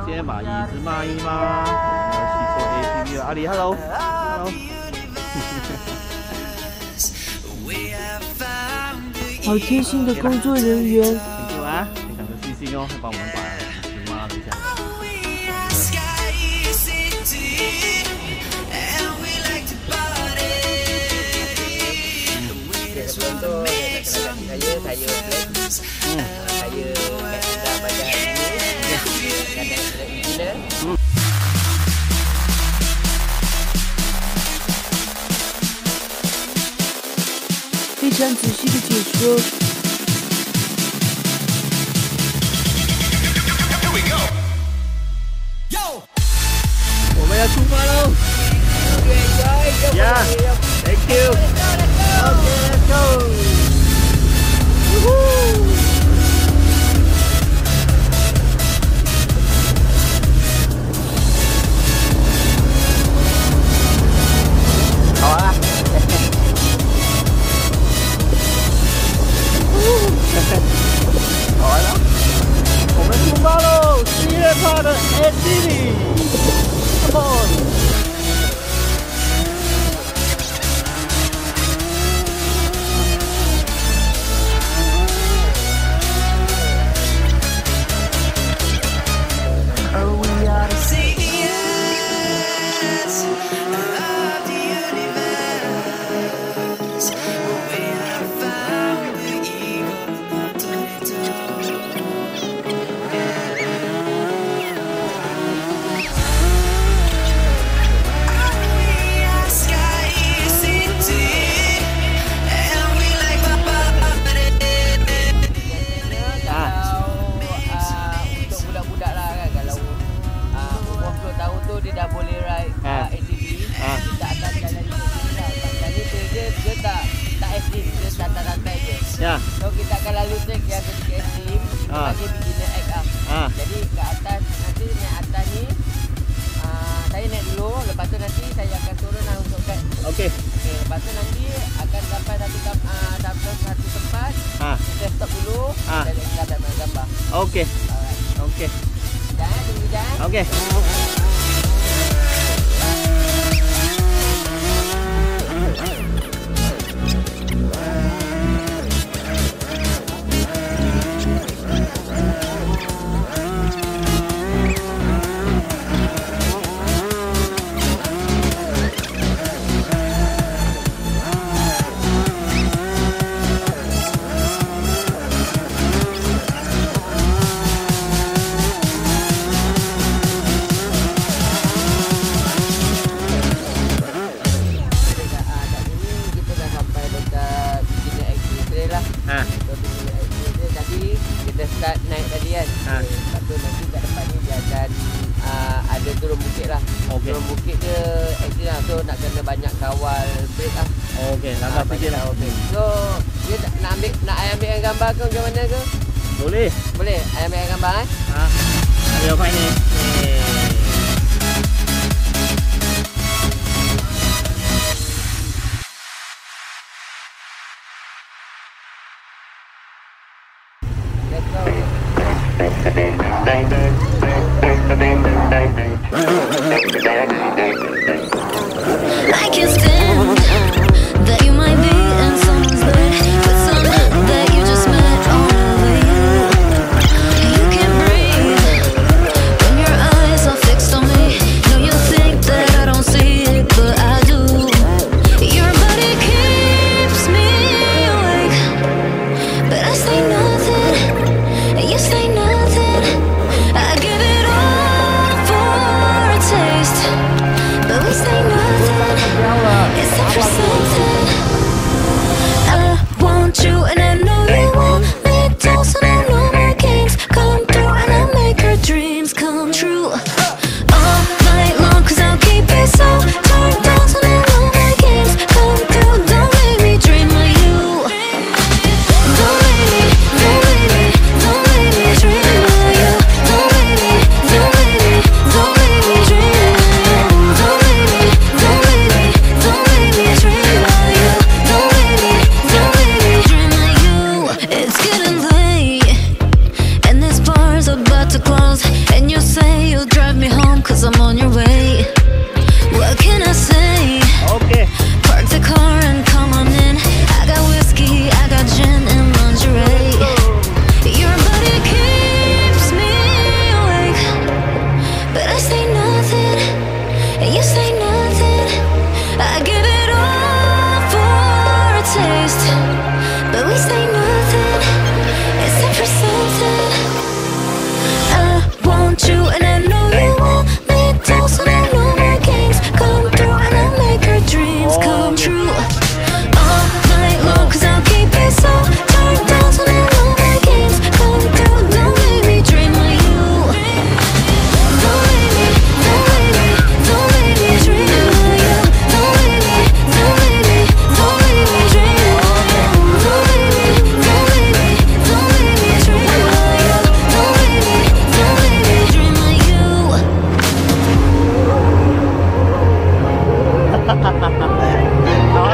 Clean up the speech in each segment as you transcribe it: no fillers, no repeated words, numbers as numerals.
今天马姨是马姨吗？我们要去做 ATV 了。阿里 ，Hello，Hello。好贴心的工作人员。辛苦啊，非常的细心哦，还帮我们把纸抹了一下。 非常仔细的解说。我们要出发喽 ！Yeah, thank you. Okay, let's go. Woohoo! 好玩啊！好玩了，我们出发喽！7月8的 ATV，Come on！ dia dah boleh ride ATV. Kita akan jalan di sini lah. Kali tu dia tak ekstrim, dia santai-santai je. Ya. So kita akan lalu trek yang sedikit ekstrim, bagi beginner act lah. Jadi kat atas, nanti naik atas ni, saya naik dulu, lepas tu nanti saya akan turun lah untuk guide. Okey. Lepas tu nanti akan sampai satu tempat, kita stop dulu, dan kita ambil gambar. Okey. Okey. Jangan, tunggu jangan. Okey. Jadi kita start naik tadi kan. Lepas tu nanti kat depan ni dia akan ada turun bukit lah. Turun bukit dia actually lah, so nak kena banyak kawal brake lah. Okey, langkah sikit lah. So dia nak ambil gambar ke macam mana ke? Boleh. Boleh, ambil gambar eh? Ayo main ni. I can't stand that you might be in someone's bed with someone that you just met on the way. You can't breathe when your eyes are fixed on me. No, you think that I don't see it, but I do. Your body keeps me awake, but I say nothing, and you say nothing. I give it all for a taste, but we say nothing. It's want you and I know you want me too. So I know my games come through and I make her dreams come true. All night long, 'cause I'll keep it so turned down. So I know my games come through. Don't make me dream of you. Don't make me dream of you. Don't make me dream of you. Don't make me dream of you. Don't make me dream of you. 好了。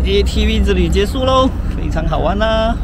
ATV 之旅结束喽，非常好玩啦！